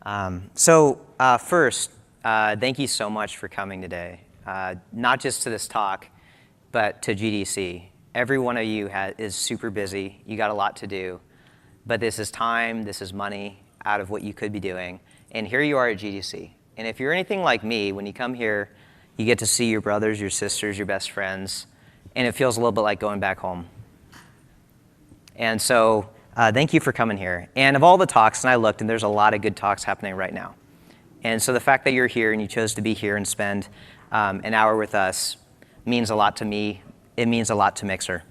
First, thank you so much for coming today, not just to this talk, but to GDC. Every one of you is super busy. You got a lot to do, but this is time, this is money out of what you could be doing, and here you are at GDC. And if you're anything like me, when you come here, you get to see your brothers, your sisters, your best friends, and it feels a little bit like going back home. And so thank you for coming here. And of all the talks, and I looked, and there's a lot of good talks happening right now. And so the fact that you're here and you chose to be here and spend an hour with us means a lot to me. It means a lot to Mixer.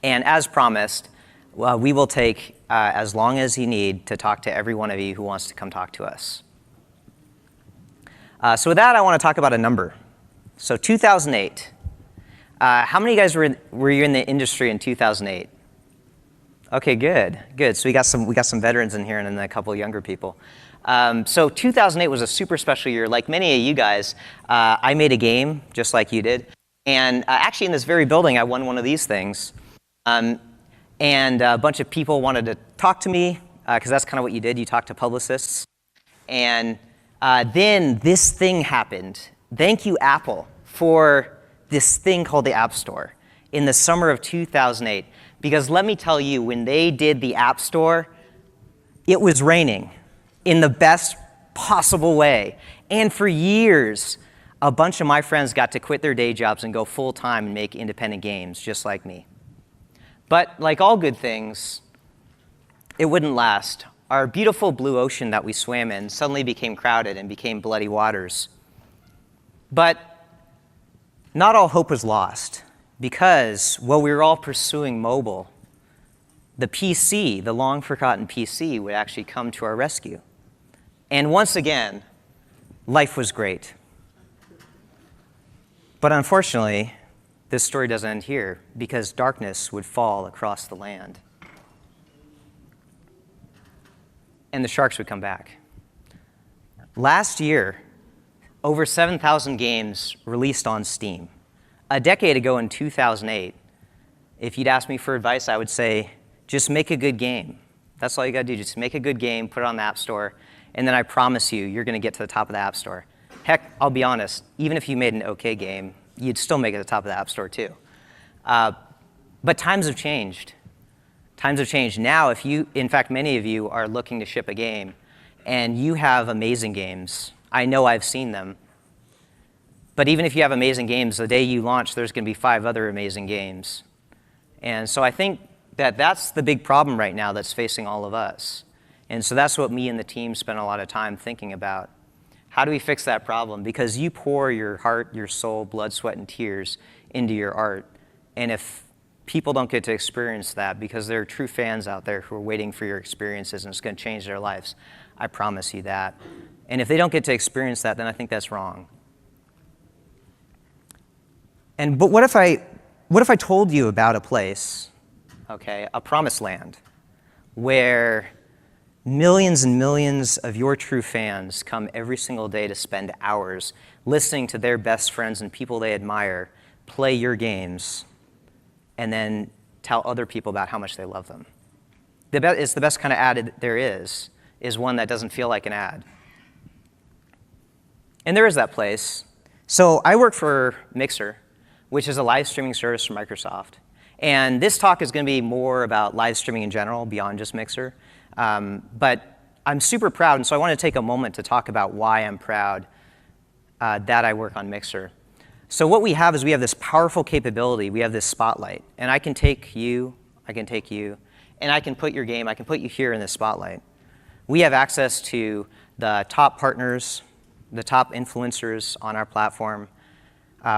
And as promised, we will take as long as you need to talk to every one of you who wants to come talk to us. So with that, I want to talk about a number. So 2008. How many of you guys were you in the industry in 2008? Okay, good. So we got some veterans in here and then a couple of younger people. So 2008 was a super special year. Like many of you guys, I made a game just like you did. And actually in this very building, I won one of these things. And a bunch of people wanted to talk to me, because that's kind of what you did. You talked to publicists. And then this thing happened. Thank you, Apple, for this thing called the App Store in the summer of 2008. Because let me tell you, when they did the App Store, it was raining in the best possible way. And for years, a bunch of my friends got to quit their day jobs and go full-time and make independent games, just like me. But like all good things, it wouldn't last. Our beautiful blue ocean that we swam in suddenly became crowded and became bloody waters. But not all hope was lost, because while we were all pursuing mobile, the PC, the long-forgotten PC, would actually come to our rescue. And once again, life was great. But unfortunately, this story doesn't end here, because darkness would fall across the land. And the sharks would come back. Last year, over 7,000 games released on Steam. A decade ago in 2008, if you'd ask me for advice, I would say, just make a good game. That's all you gotta do, just make a good game, put it on the App Store, and then I promise you, you're gonna get to the top of the App Store. Heck, I'll be honest, even if you made an okay game, you'd still make it to the top of the App Store too. But times have changed. Times have changed. Now, in fact, many of you are looking to ship a game, and you have amazing games. I know I've seen them. But even if you have amazing games, the day you launch, there's going to be 5 other amazing games. And so I think that that's the big problem right now that's facing all of us. And so that's what me and the team spent a lot of time thinking about. How do we fix that problem? Because you pour your heart, your soul, blood, sweat, and tears into your art. And if people don't get to experience that, because there are true fans out there who are waiting for your experiences and it's going to change their lives, I promise you that. And if they don't get to experience that, then I think that's wrong. But what if I told you about a place, okay, a promised land, where millions and millions of your true fans come every single day to spend hours listening to their best friends and people they admire play your games, and then tell other people about how much they love them. It's the best kind of ad there is one that doesn't feel like an ad. And there is that place. So I work for Mixer, which is a live streaming service from Microsoft. And this talk is going to be more about live streaming in general, beyond just Mixer. But I'm super proud, and so I want to take a moment to talk about why I'm proud that I work on Mixer. So what we have is we have this powerful capability. We have this spotlight. And I can take you, and I can put your game, I can put you here in this spotlight. We have access to the top partners, the top influencers on our platform.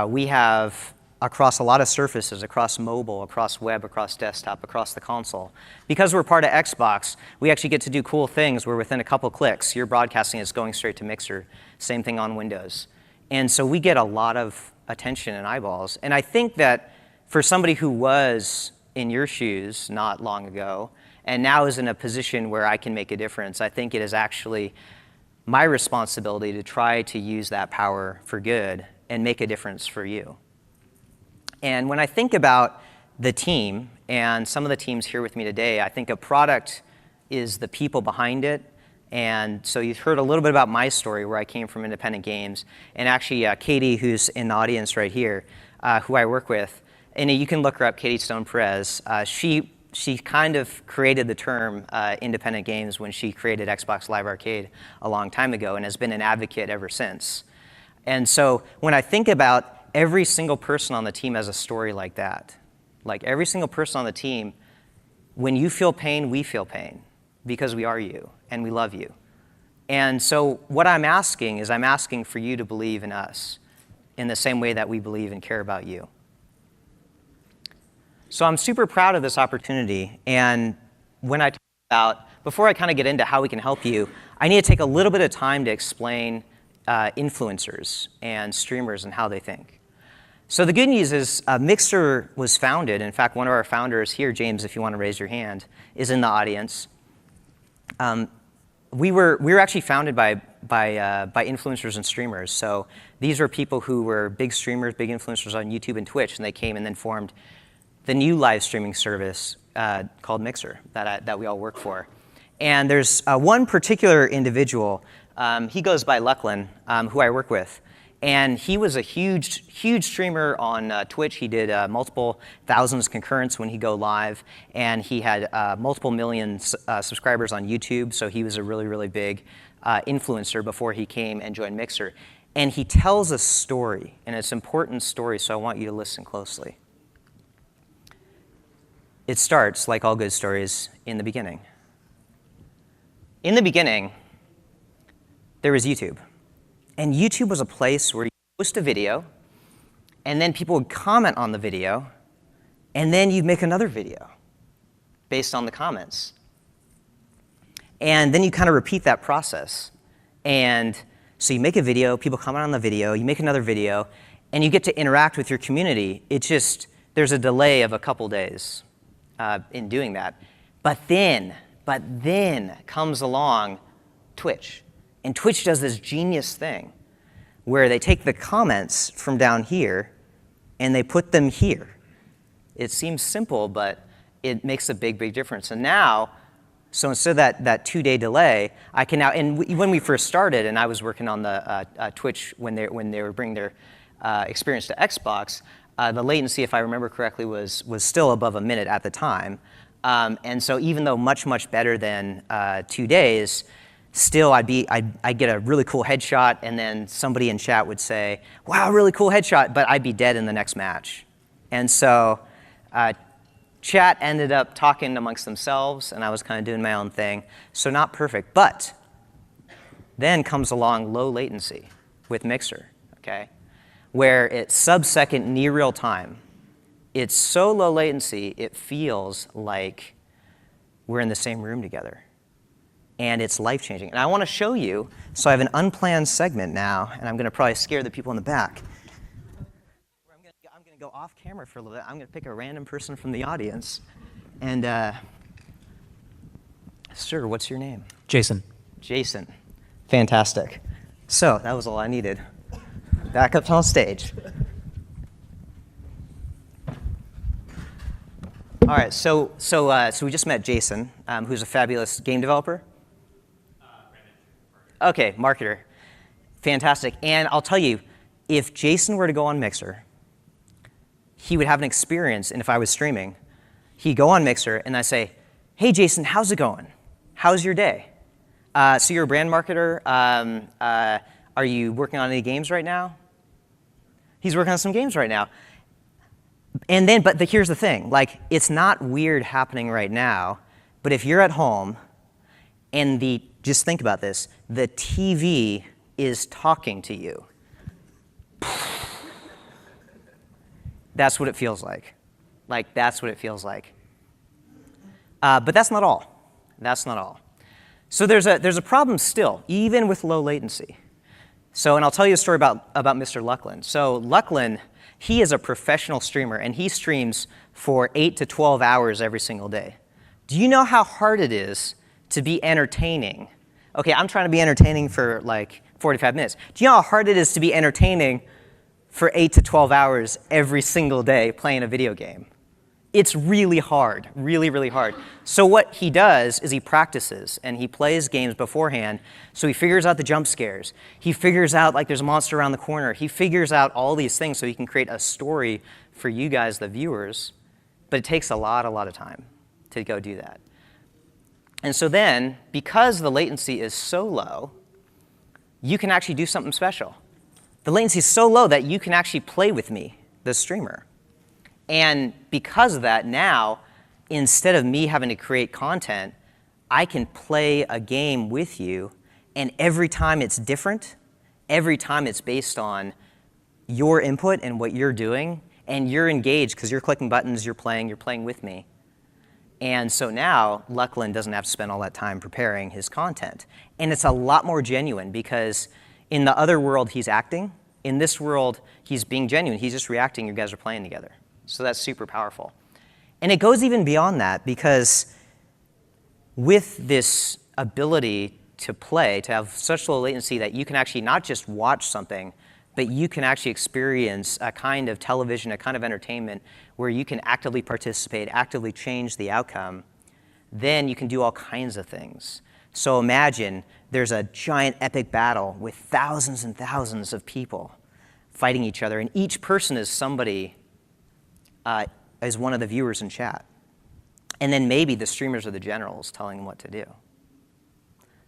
We have across a lot of surfaces, across mobile, across web, across desktop, across the console. Because we're part of Xbox, we actually get to do cool things where within a couple clicks, your broadcasting is going straight to Mixer. Same thing on Windows. And so we get a lot of attention and eyeballs. And I think that for somebody who was in your shoes not long ago, and now is in a position where I can make a difference, I think it is actually my responsibility to try to use that power for good and make a difference for you. And when I think about the team, and some of the teams here with me today, I think a product is the people behind it, And so you've heard a little bit about my story, where I came from independent games. And actually, Katie, who's in the audience right here, who I work with, and you can look her up, Katie Stone Perez. She kind of created the term independent games when she created Xbox Live Arcade a long time ago, and has been an advocate ever since. And so when I think about every single person on the team has a story like that. Like every single person on the team, when you feel pain, we feel pain, because we are you and we love you. And so what I'm asking is, I'm asking for you to believe in us in the same way that we believe and care about you. So I'm super proud of this opportunity. And when I talk about, before I kind of get into how we can help you, I need to take a little bit of time to explain influencers and streamers and how they think. So the good news is Mixer was founded. In fact, one of our founders here, James, if you want to raise your hand, is in the audience. We were actually founded by influencers and streamers. So these were people who were big streamers, big influencers on YouTube and Twitch, and they came and then formed the new live streaming service called Mixer that we all work for. And there's one particular individual, he goes by Luckland, who I work with. And he was a huge streamer on Twitch. He did multiple thousands concurrents when he go live. And he had multiple million subscribers on YouTube. So he was a really, really big influencer before he came and joined Mixer. And he tells a story, and it's an important story, so I want you to listen closely. It starts, like all good stories, in the beginning. In the beginning, there was YouTube. And YouTube was a place where you post a video, and then people would comment on the video, and then you'd make another video based on the comments. And then you kind of repeat that process. And so you make a video, people comment on the video, you make another video, and you get to interact with your community. It's just, there's a delay of a couple days in doing that. But then comes along Twitch. And Twitch does this genius thing where they take the comments from down here and they put them here. It seems simple, but it makes a big, big difference. And now, so instead of that 2-day delay, I can now, and when we first started, and I was working on the Twitch when they were bringing their experience to Xbox, the latency, if I remember correctly, was still above a minute at the time. And so even though much, much better than 2 days, still I'd get a really cool headshot, and then somebody in chat would say, wow, really cool headshot, but I'd be dead in the next match. And so chat ended up talking amongst themselves, and I was kind of doing my own thing. So not perfect, but then comes along low latency with Mixer, okay? Where it's sub-second near real time. It's so low latency, it feels like we're in the same room together. And it's life-changing. And I want to show you, so I have an unplanned segment now, and I'm going to probably scare the people in the back. I'm going to go off camera for a little bit. I'm going to pick a random person from the audience. And, sir, what's your name? Jason. Jason. Fantastic. So that was all I needed. Back up on stage. All right, so we just met Jason, who's a fabulous game developer. Okay, marketer. Fantastic. And I'll tell you, if Jason were to go on Mixer, he would have an experience, and if I was streaming, he'd go on Mixer, and I say, hey, Jason, how's it going? How's your day? So you're a brand marketer. Are you working on any games right now? He's working on some games right now. And then, but here's the thing, like, it's not weird happening right now, but if you're at home, and just think about this, the TV is talking to you. That's what it feels like. Like, that's what it feels like. But that's not all. That's not all. So there's a problem still, even with low latency. So, and I'll tell you a story about Mr. Luckland. So Luckland, he is a professional streamer, and he streams for 8 to 12 hours every single day. Do you know how hard it is to be entertaining? Okay, I'm trying to be entertaining for like 45 minutes. Do you know how hard it is to be entertaining for 8 to 12 hours every single day playing a video game? It's really hard, really, really hard. So what he does is he practices and he plays games beforehand. So he figures out the jump scares. He figures out like there's a monster around the corner. He figures out all these things so he can create a story for you guys, the viewers. But it takes a lot of time to go do that. And so then, because the latency is so low, you can actually do something special. The latency is so low that you can actually play with me, the streamer. And because of that, now, instead of me having to create content, I can play a game with you, and every time it's different, every time it's based on your input and what you're doing, and you're engaged because you're clicking buttons, you're playing with me. And so now, Lucklin doesn't have to spend all that time preparing his content. And it's a lot more genuine because in the other world, he's acting. In this world, he's being genuine. He's just reacting. You guys are playing together. So that's super powerful. And it goes even beyond that because with this ability to play, to have such low latency that you can actually not just watch something, but you can actually experience a kind of television, a kind of entertainment where you can actively participate, actively change the outcome, then you can do all kinds of things. So imagine there's a giant epic battle with thousands and thousands of people fighting each other, and each person is somebody, is one of the viewers in chat. And then maybe the streamers are the generals telling them what to do.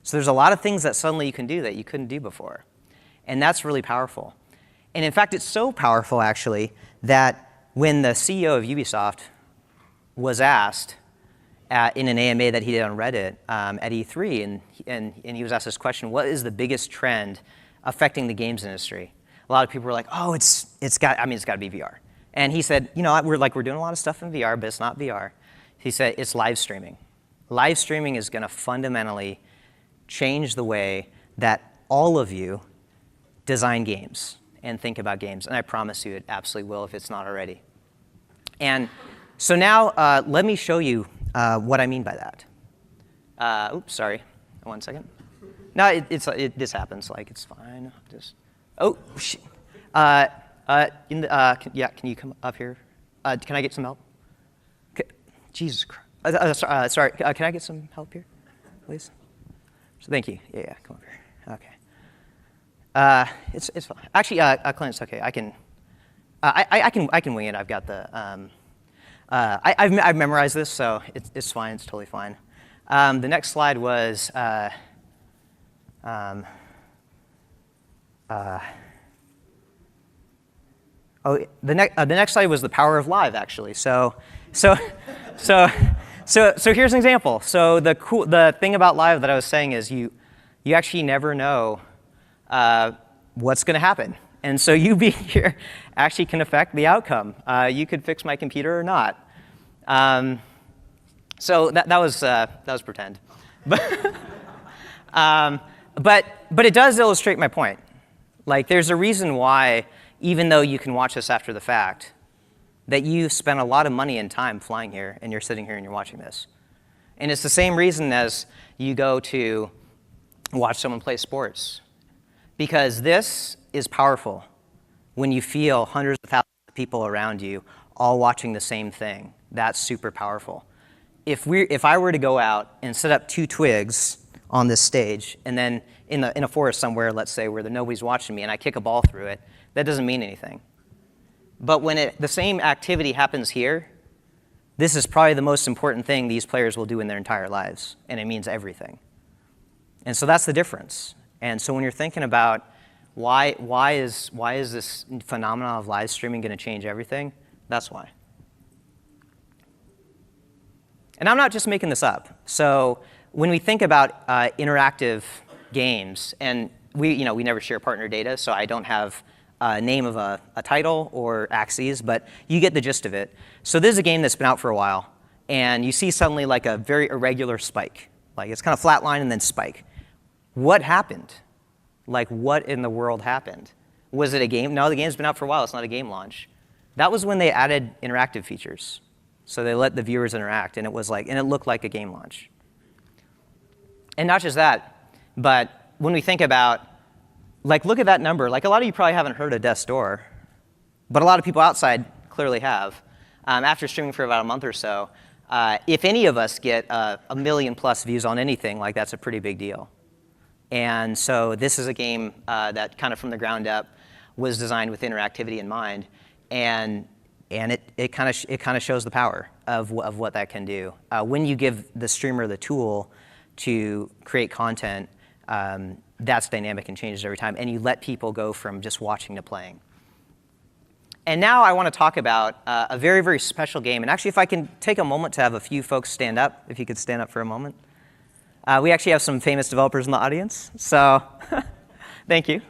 So there's a lot of things that suddenly you can do that you couldn't do before. And that's really powerful. And in fact, it's so powerful, actually, that when the CEO of Ubisoft was asked in an AMA that he did on Reddit at E3, and he was asked this question, what is the biggest trend affecting the games industry? A lot of people were like, oh, it's got to be VR. And he said, you know, we're doing a lot of stuff in VR, but it's not VR. He said, it's live streaming. Live streaming is going to fundamentally change the way that all of you design games and think about games. And I promise you it absolutely will if it's not already. And so now let me show you what I mean by that. Oops, sorry. 1 second. No, this happens. Like, it's fine. Can you come up here? Can I get some help? Jesus Christ. Sorry. Can I get some help here, please? So thank you. Yeah, come over here. Okay. It's fine. Actually, Clint, it's okay. I can wing it. I've got the. I've memorized this, so it's fine. It's totally fine. The next slide was. The next slide was the power of live, actually. So here's an example. So the thing about live that I was saying is you actually never know what's going to happen, and so you being here actually can affect the outcome. You could fix my computer or not. So that was pretend, but it does illustrate my point. Like, there's a reason why, even though you can watch this after the fact, that you spent a lot of money and time flying here, and you're sitting here and you're watching this. And it's the same reason as you go to watch someone play sports. Because this is powerful when you feel hundreds of thousands of people around you all watching the same thing. That's super powerful. If I were to go out and set up 2 twigs on this stage, and then in a forest somewhere, let's say, where nobody's watching me, and I kick a ball through it, that doesn't mean anything. But when the same activity happens here, this is probably the most important thing these players will do in their entire lives, and it means everything. And so that's the difference. And so when you're thinking about why is this phenomenon of live streaming going to change everything, that's why. And I'm not just making this up. So when we think about interactive games, and we never share partner data, so I don't have a name of a title or axes, but you get the gist of it. So this is a game that's been out for a while, and you see suddenly like a very irregular spike. Like, it's kind of flatline and then spike. What happened? Like, what in the world happened? Was it a game? No, the game's been out for a while. It's not a game launch. That was when they added interactive features. So they let the viewers interact, and it looked like a game launch. And not just that, but when we think about, like, look at that number. Like, a lot of you probably haven't heard of Death's Door, but a lot of people outside clearly have. after streaming for about a month or so, if any of us get a million+ views on anything, like that's a pretty big deal. And so this is a game that kind of from the ground up was designed with interactivity in mind, and it kind of shows the power of what that can do. When you give the streamer the tool to create content, that's dynamic and changes every time, and you let people go from just watching to playing. And now I want to talk about a very, very special game. And actually, if I can take a moment to have a few folks stand up, if you could stand up for a moment. We actually have some famous developers in the audience, so thank you.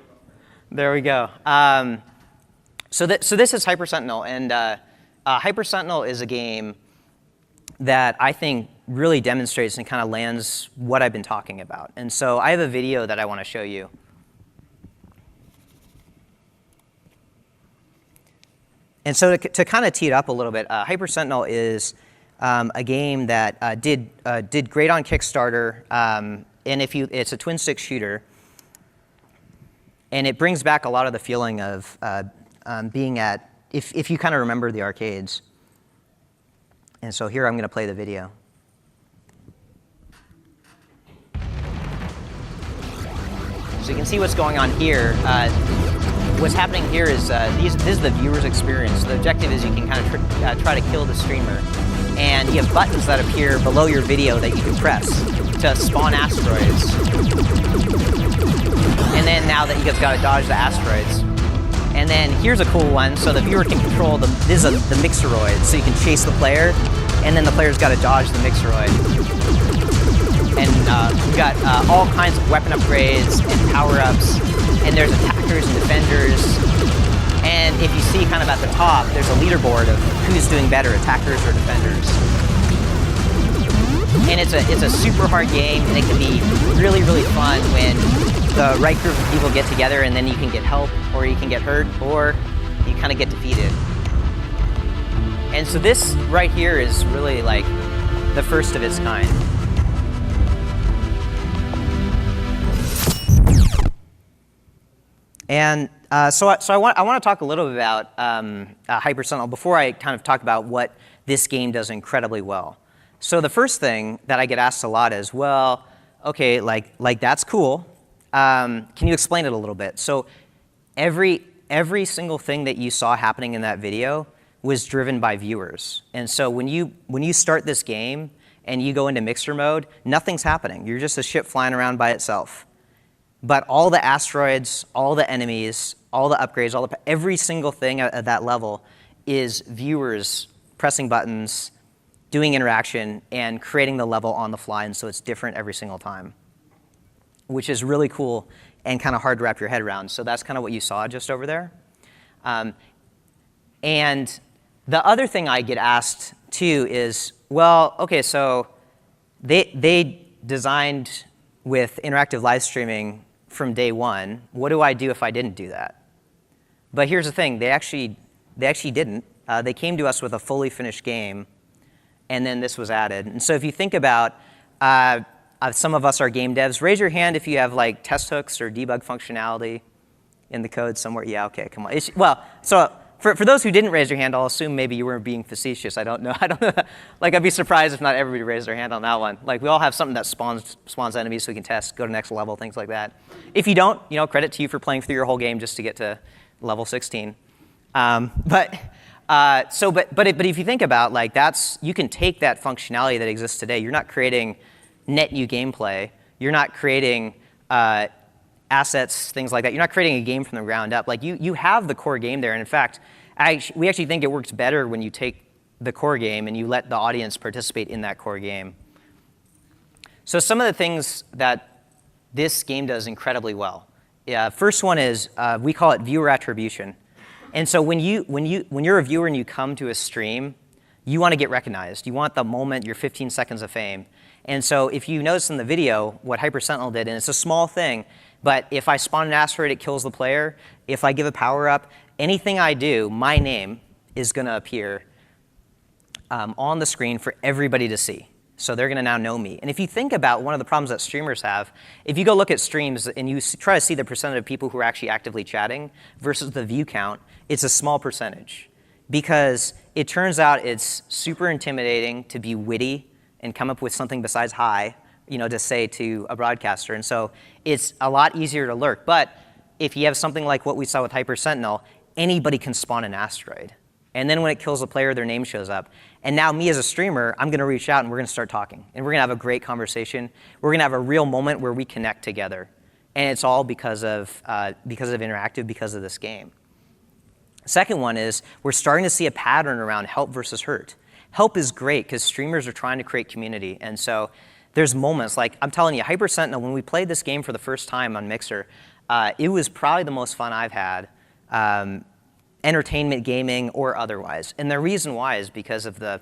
There we go. So this is Hyper Sentinel, and Hyper Sentinel is a game that I think really demonstrates and kind of lands what I've been talking about. And so I have a video that I want to show you. And so to kind of tee it up a little bit, Hyper Sentinel is a game that did great on Kickstarter, and it's a twin stick shooter, and it brings back a lot of the feeling of being at, if you kind of remember the arcades. And so here I'm going to play the video. So you can see what's going on here. What's happening here is this is the viewer's experience. The objective is you can kind of try to kill the streamer. And you have buttons that appear below your video that you can press to spawn asteroids. And then now that you guys got to dodge the asteroids. And then here's a cool one. So the viewer can control the mixeroid. So you can chase the player, and then the player's got to dodge the mixeroid. And we've got all kinds of weapon upgrades and power-ups. And there's attackers and defenders. And if you see kind of at the top, there's a leaderboard of who's doing better, attackers or defenders. And it's a super hard game, and it can be really, really fun when the right group of people get together, and then you can get help, or you can get hurt, or you kind of get defeated. And so this right here is really like the first of its kind. And so I want to talk a little bit about Hyper Sentinel before I kind of talk about what this game does incredibly well. So the first thing that I get asked a lot is, well, okay, like that's cool. Can you explain it a little bit? So every single thing that you saw happening in that video was driven by viewers. And so when you start this game and you go into mixer mode, nothing's happening. You're just a ship flying around by itself. But all the asteroids, all the enemies, all the upgrades, every single thing at that level is viewers pressing buttons, doing interaction, and creating the level on the fly, and so it's different every single time, which is really cool and kind of hard to wrap your head around. So that's kind of what you saw just over there. And the other thing I get asked too is, well, okay, so they designed with interactive live streaming from day one. What do I do if I didn't do that? But here's the thing, they actually didn't. They came to us with a fully finished game, and then this was added. And so if you think about, some of us are game devs. Raise your hand if you have like test hooks or debug functionality in the code somewhere. Yeah, okay, come on. So for those who didn't raise your hand, I'll assume maybe you weren't being facetious. I don't know. Like, I'd be surprised if not everybody raised their hand on that one. Like, we all have something that spawns enemies so we can test, go to next level, things like that. If you don't, credit to you for playing through your whole game just to get to level 16. But if you think about, like, you can take that functionality that exists today. You're not creating net new gameplay. You're not creating assets, things like that. You're not creating a game from the ground up. Like, you have the core game there. And in fact, we actually think it works better when you take the core game and you let the audience participate in that core game. So some of the things that this game does incredibly well. First one is, we call it viewer attribution. And so when you're a viewer and you come to a stream, you want to get recognized. You want the moment, your 15 seconds of fame. And so if you notice in the video what Hyper Sentinel did, and it's a small thing, but if I spawn an asteroid, it kills the player. If I give a power-up, anything I do, my name is going to appear on the screen for everybody to see. So they're going to now know me. And if you think about one of the problems that streamers have, if you go look at streams and you try to see the percentage of people who are actually actively chatting versus the view count, it's a small percentage. Because it turns out it's super intimidating to be witty and come up with something besides hi, to say to a broadcaster. And so it's a lot easier to lurk. But if you have something like what we saw with Hyper Sentinel, anybody can spawn an asteroid. And then when it kills a player, their name shows up. And now me as a streamer, I'm going to reach out and we're going to start talking. And we're going to have a great conversation. We're going to have a real moment where we connect together. And it's all because of interactive, because of this game. Second one is we're starting to see a pattern around help versus hurt. Help is great because streamers are trying to create community. And so there's moments, like I'm telling you, Hyper Sentinel, when we played this game for the first time on Mixer, it was probably the most fun I've had, entertainment, gaming, or otherwise. And the reason why is because of the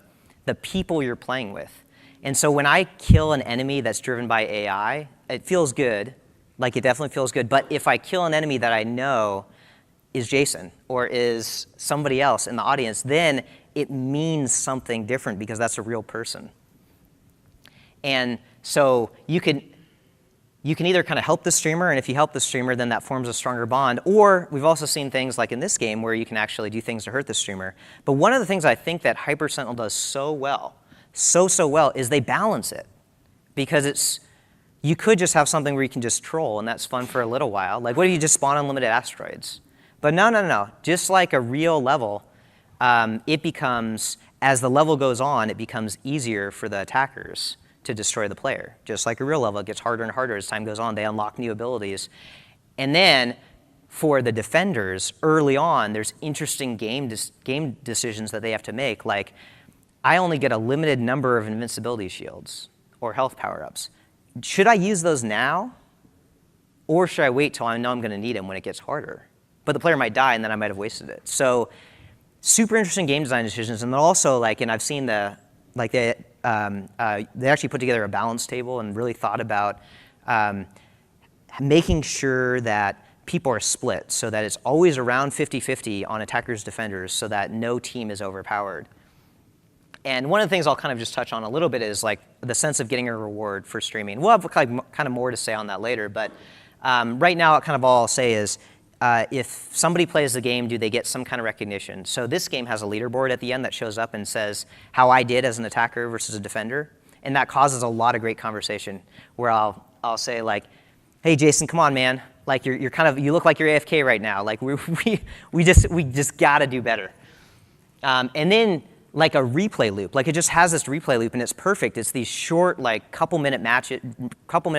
people you're playing with. And so when I kill an enemy that's driven by AI, it feels good. Like, it definitely feels good. But if I kill an enemy that I know is Jason or is somebody else in the audience, then it means something different because that's a real person. And so you can either kind of help the streamer, and if you help the streamer, then that forms a stronger bond. Or we've also seen things like in this game where you can actually do things to hurt the streamer. But one of the things I think that Hyper Sentinel does so well, so well, is they balance it. Because you could just have something where you can just troll, and that's fun for a little while. Like, what if you just spawn unlimited asteroids? But no. Just like a real level, it becomes, as the level goes on, it becomes easier for the attackers to destroy the player. Just like a real level, it gets harder and harder as time goes on. They unlock new abilities. And then for the defenders, early on, there's interesting game decisions that they have to make. Like, I only get a limited number of invincibility shields or health power-ups. Should I use those now? Or should I wait till I know I'm going to need them when it gets harder? But the player might die, and then I might have wasted it. So super interesting game design decisions. And then also, and I've seen they actually put together a balance table and really thought about making sure that people are split so that it's always around 50-50 on attackers, defenders, so that no team is overpowered. And one of the things I'll kind of just touch on a little bit is the sense of getting a reward for streaming. We'll have kind of more to say on that later, but right now, kind of all I'll say is if somebody plays the game, do they get some kind of recognition? So this game has a leaderboard at the end that shows up and says how I did as an attacker versus a defender, and that causes a lot of great conversation where I'll say hey Jason, come on man, you're kind of, you look like you're AFK right now. We just gotta do better. And then a replay loop, it just has this replay loop and it's perfect. It's these short couple minute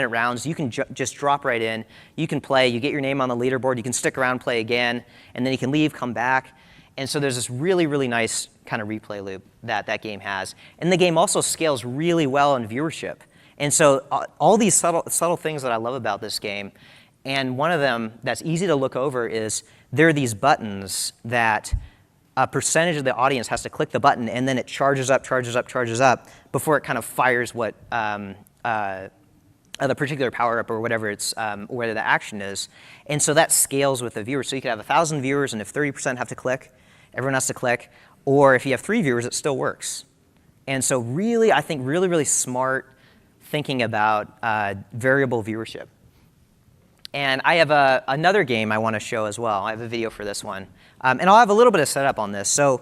rounds. You can just drop right in. You can play. You get your name on the leaderboard. You can stick around, play again, and then you can leave, come back. And so there's this really, really nice kind of replay loop that game has. And the game also scales really well in viewership. And so all these subtle things that I love about this game, and one of them that's easy to look over is there are these buttons that a percentage of the audience has to click the button, and then it charges up before it kind of fires what the particular power-up or whatever whether the action is. And so that scales with the viewers. So you could have 1,000 viewers, and if 30% have to click, everyone has to click. Or if you have 3 viewers, it still works. And so really, I think really smart thinking about variable viewership. And I have another game I want to show as well. I have a video for this one. And I'll have a little bit of setup on this. So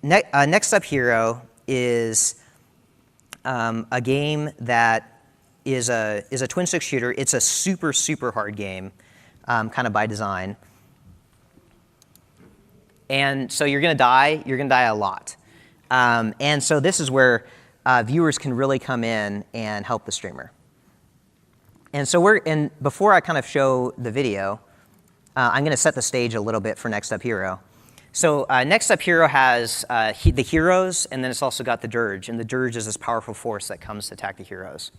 Next Up Hero is a game that is a twin stick shooter. It's a super hard game, kind of by design. And so you're going to die a lot. And so this is where viewers can really come in and help the streamer. And so before I kind of show the video, I'm going to set the stage a little bit for Next Up Hero. So Next Up Hero has the heroes, and then it's also got the dirge. And the dirge is this powerful force that comes to attack the heroes.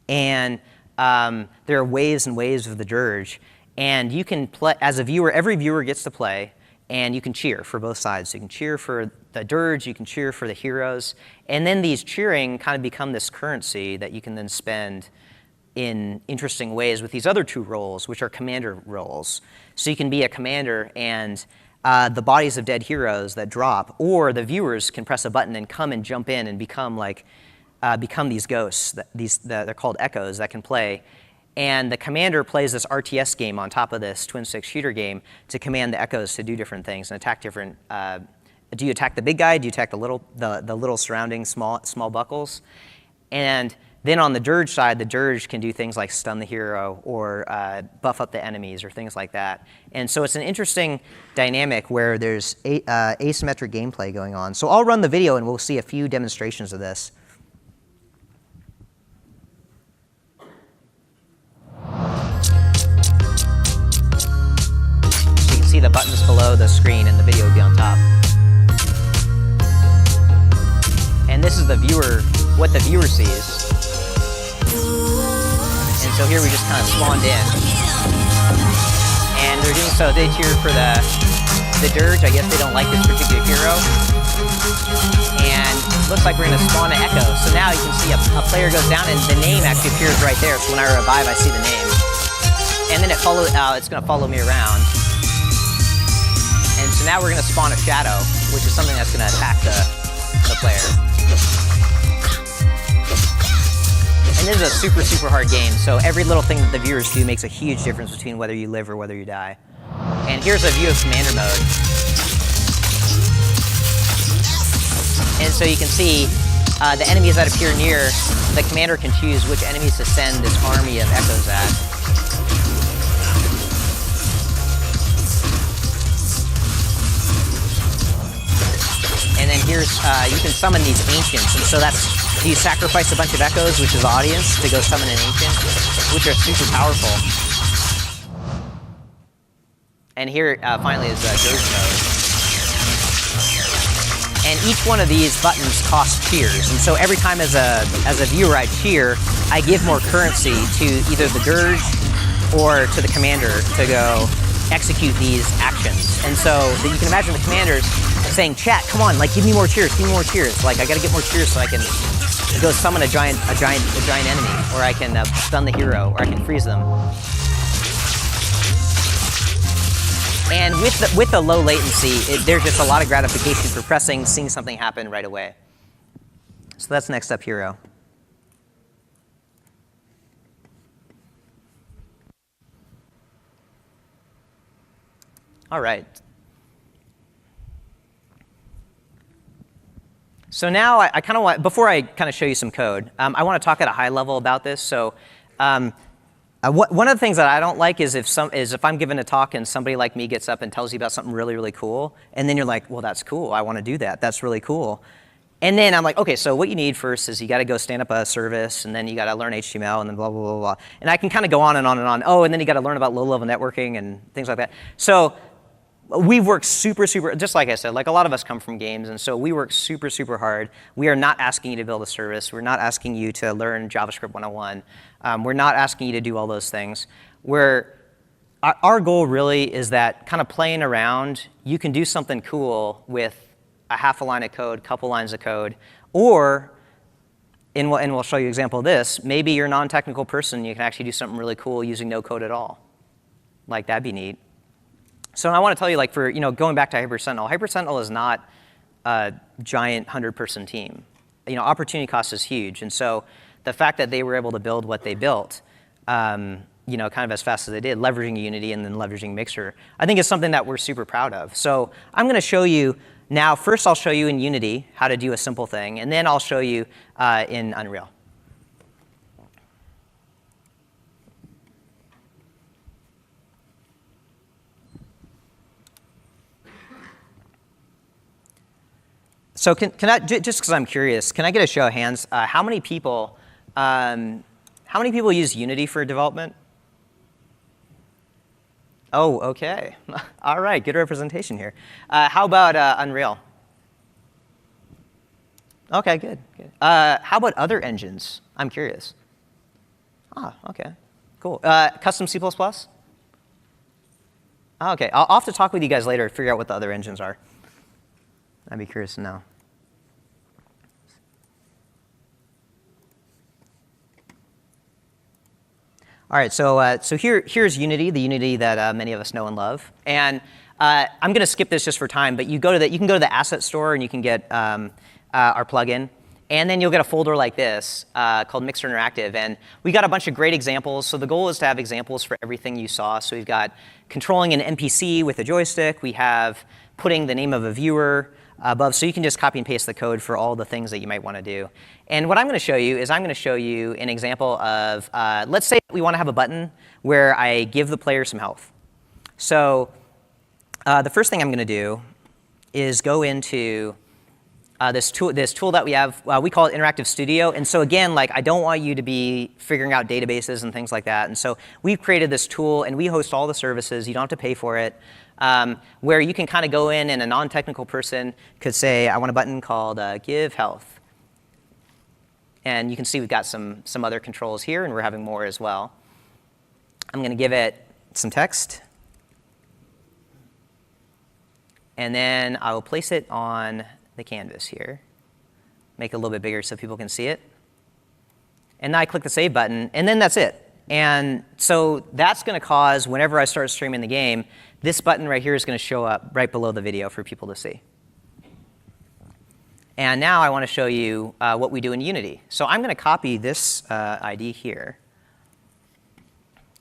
And there are waves and waves of the dirge. And you can play, as a viewer, every viewer gets to play, and you can cheer for both sides. So you can cheer for the dirge, you can cheer for the heroes. And then these cheering kind of become this currency that you can then spend in interesting ways with these other 2 roles, which are commander roles. So you can be a commander, and the bodies of dead heroes that drop, or the viewers can press a button and come and jump in and become these ghosts. They're called echoes that can play. And the commander plays this RTS game on top of this twin stick shooter game to command the echoes to do different things and attack different Do you attack the big guy? Do you attack the little surrounding small buckles? And then on the dirge side, the dirge can do things like stun the hero or buff up the enemies or things like that. And so it's an interesting dynamic where there's asymmetric gameplay going on. So I'll run the video and we'll see a few demonstrations of this. So you can see the buttons below the screen and the video will be on top. And this is the viewer, what the viewer sees. And so here we just kind of spawned in. And they're doing so, they cheer for the dirge. I guess they don't like this particular hero. And looks like we're gonna spawn an echo. So now you can see a player goes down and the name actually appears right there. So when I revive, I see the name. And then it's gonna follow me around. And so now we're gonna spawn a shadow, which is something that's gonna attack the player. And this is a super, super hard game, so every little thing that the viewers do makes a huge difference between whether you live or whether you die. And here's a view of Commander mode. And so you can see the enemies that appear near, the commander can choose which enemies to send this army of echoes at. And then here's, you can summon these ancients, and so that's, you sacrifice a bunch of echoes, which is the audience, to go summon an ancient, which are super powerful. And here, finally, is Dirge mode. And each one of these buttons costs cheers, and so every time as a viewer I cheer, I give more currency to either the Dirge or to the commander to go execute these actions. And so you can imagine the commanders saying, chat, come on, like give me more cheers, Like I gotta get more cheers so I can go summon a giant enemy, or I can stun the hero, or I can freeze them. And with the low latency, there's just a lot of gratification for pressing, seeing something happen right away. So that's next up hero. All right. So now I kind of want, before I kind of show you some code, I want to talk at a high level about this. So one of the things that I don't like is if I'm giving a talk and somebody like me gets up and tells you about something really, really cool, and then you're like, well, that's cool. I want to do that. That's really cool. And then I'm like, okay, so what you need first is you got to go stand up a service, and then you got to learn HTML, and then blah, blah, blah, blah. And I can kind of go on and on and on. Oh, and then you got to learn about low-level networking and things like that. So we've worked super, just like I said, like a lot of us come from games, and so we work super, super hard. We are not asking you to build a service. We're not asking you to learn JavaScript 101. We're not asking you to do all those things. Our goal really is that kind of playing around, you can do something cool with a half a line of code, couple lines of code, or, and we'll show you an example of this, maybe you're a non-technical person, you can actually do something really cool using no code at all. Like, that'd be neat. So I want to tell you, like, for going back to Hyper Sentinel is not a giant 100-person team. Opportunity cost is huge, and so the fact that they were able to build what they built, kind of as fast as they did, leveraging Unity and then leveraging Mixer, I think is something that we're super proud of. So I'm going to show you now. First, I'll show you in Unity how to do a simple thing, and then I'll show you in Unreal. So can I, just because I'm curious, can I get a show of hands? How many people use Unity for development? Oh, okay. All right, good representation here. How about Unreal? Okay, good. How about other engines? I'm curious. Okay, cool. Custom C++? Okay, I'll have to talk with you guys later to figure out what the other engines are. I'd be curious to know. All right, so here's Unity, the Unity that many of us know and love. And I'm going to skip this just for time, but you can go to the asset store and you can get our plugin. And then you'll get a folder like this called Mixer Interactive. And we got a bunch of great examples. So the goal is to have examples for everything you saw. So we've got controlling an NPC with a joystick. We have putting the name of a viewer. above, so you can just copy and paste the code for all the things that you might want to do. And what I'm going to show you is I'm going to show you an example of, let's say we want to have a button where I give the player some health. So the first thing I'm going to do is go into this tool that we have. We call it Interactive Studio. And so again, like, I don't want you to be figuring out databases and things like that. And so we've created this tool, and we host all the services. You don't have to pay for it, where you can kind of go in, and a non-technical person could say, I want a button called Give Health. And you can see we've got some other controls here, and we're having more as well. I'm going to give it some text. And then I will place it on the canvas here. Make it a little bit bigger so people can see it. And now I click the Save button, and then that's it. And so that's going to cause, whenever I start streaming the game, this button right here is going to show up right below the video for people to see. And now I want to show you what we do in Unity. So I'm going to copy this ID here.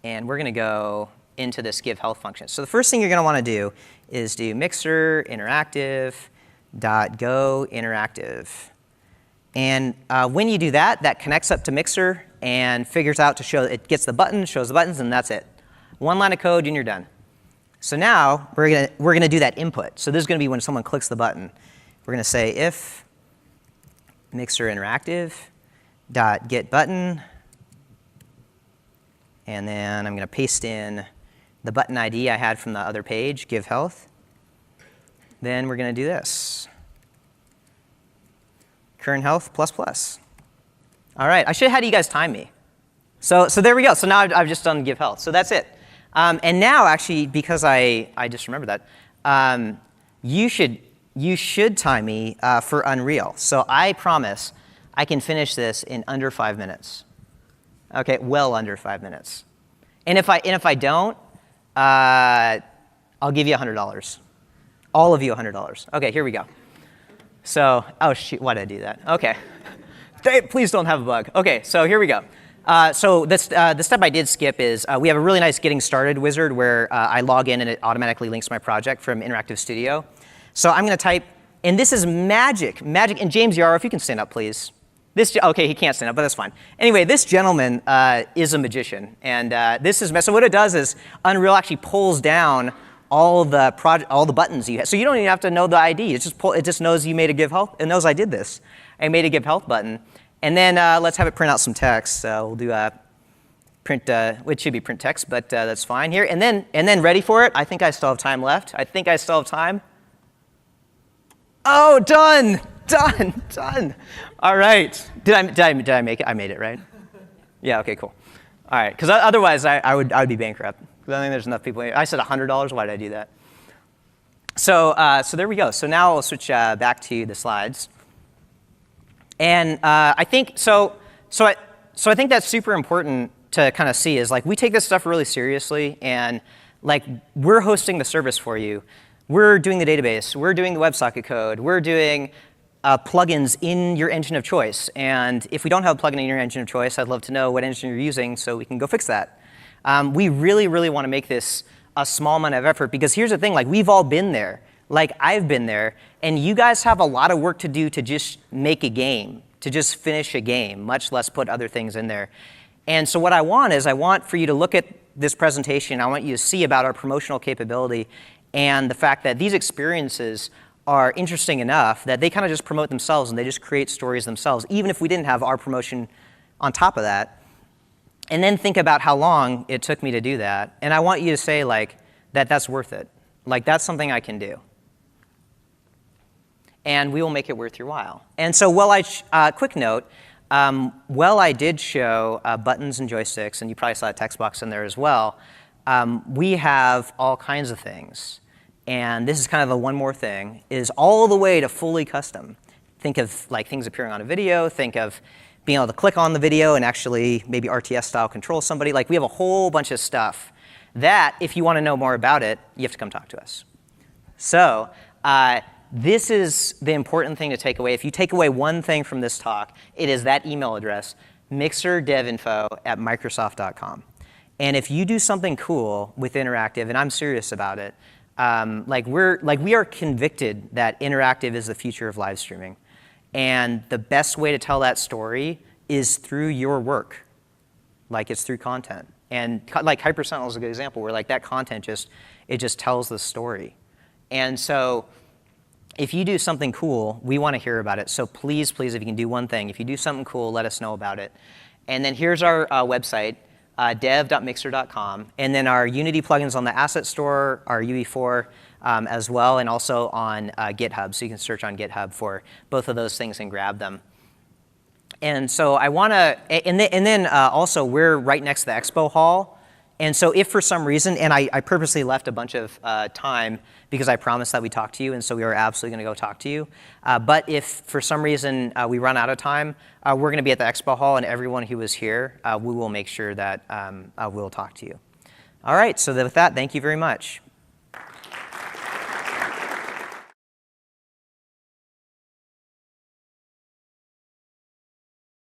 And we're going to go into this Give Health function. So the first thing you're going to want to do is do mixer interactive .go interactive. And when you do that, that connects up to Mixer and figures out to show, it gets the button, shows the buttons, and that's it. One line of code, and you're done. So now we're gonna do that input. So this is gonna be when someone clicks the button. We're gonna say if mixer interactive .get button, and then I'm gonna paste in the button ID I had from the other page, give health. Then we're going to do this. Current health plus plus. All right, I should have had you guys time me. So there we go. So now I've just done give health. So that's it. And now, actually, because I just remembered that, you should time me for Unreal. So I promise I can finish this in under 5 minutes. Okay, well under 5 minutes. And if I don't, I'll give you $100. All of you $100. OK, here we go. So, oh, shoot, why did I do that? OK. Please don't have a bug. OK, so here we go. So the step I did skip is we have a really nice getting started wizard where I log in and it automatically links my project from Interactive Studio. So I'm going to type, and this is magic. And James Yarrow, if you can stand up, please. OK, he can't stand up, but that's fine. Anyway, this gentleman is a magician. And this is, so what it does is Unreal actually pulls down all the buttons you have. So you don't even have to know the ID. It just knows you made a give health. It knows I did this. I made a give health button. And then let's have it print out some text. We'll do print, it should be print text, but that's fine here. And then ready for it. I think I still have time left. I think I still have time. Oh, done. All right. Did I make it? I made it, right? Yeah, OK, cool. All right, because otherwise I would be bankrupt. I think there's enough people. I said $100. Why did I do that? So there we go. So now I'll switch back to the slides. And I think so I think that's super important to kind of see is like we take this stuff really seriously, and like we're hosting the service for you. We're doing the database. We're doing the WebSocket code. We're doing plugins in your engine of choice. And if we don't have a plugin in your engine of choice, I'd love to know what engine you're using so we can go fix that. We really, really want to make this a small amount of effort because here's the thing, like we've all been there. Like I've been there, and you guys have a lot of work to do to just make a game, to just finish a game, much less put other things in there. And so what I want for you to look at this presentation. I want you to see about our promotional capability and the fact that these experiences are interesting enough that they kind of just promote themselves and they just create stories themselves, even if we didn't have our promotion on top of that. And then think about how long it took me to do that. And I want you to say like that's worth it. Like that's something I can do. And we will make it worth your while. And so quick note, while I did show buttons and joysticks, and you probably saw a text box in there as well, we have all kinds of things. And this is kind of the one more thing, is all the way to fully custom. Think of like things appearing on a video. Think of being able to click on the video and actually maybe RTS style control somebody. Like we have a whole bunch of stuff that if you want to know more about it, you have to come talk to us. So this is the important thing to take away. If you take away one thing from this talk, it is that email address, mixerdevinfo@microsoft.com. And if you do something cool with Interactive, and I'm serious about it, We are convicted that interactive is the future of live streaming. And the best way to tell that story is through your work. Like it's through content. And like Hyper Sentinel is a good example where like that content just tells the story. And so if you do something cool, we want to hear about it. So please, please, if you can do one thing, if you do something cool, let us know about it. And then here's our website, dev.mixer.com. And then our Unity plugins on the Asset Store, our UE4 as well, and also on GitHub. So you can search on GitHub for both of those things and grab them. And so I want to, and then also we're right next to the expo hall. And so if for some reason, and I purposely left a bunch of time because I promised that we'd talk to you, and so we are absolutely going to go talk to you. But if for some reason we run out of time, we're going to be at the expo hall, and everyone who was here, we will make sure that we'll talk to you. All right, so with that, thank you very much.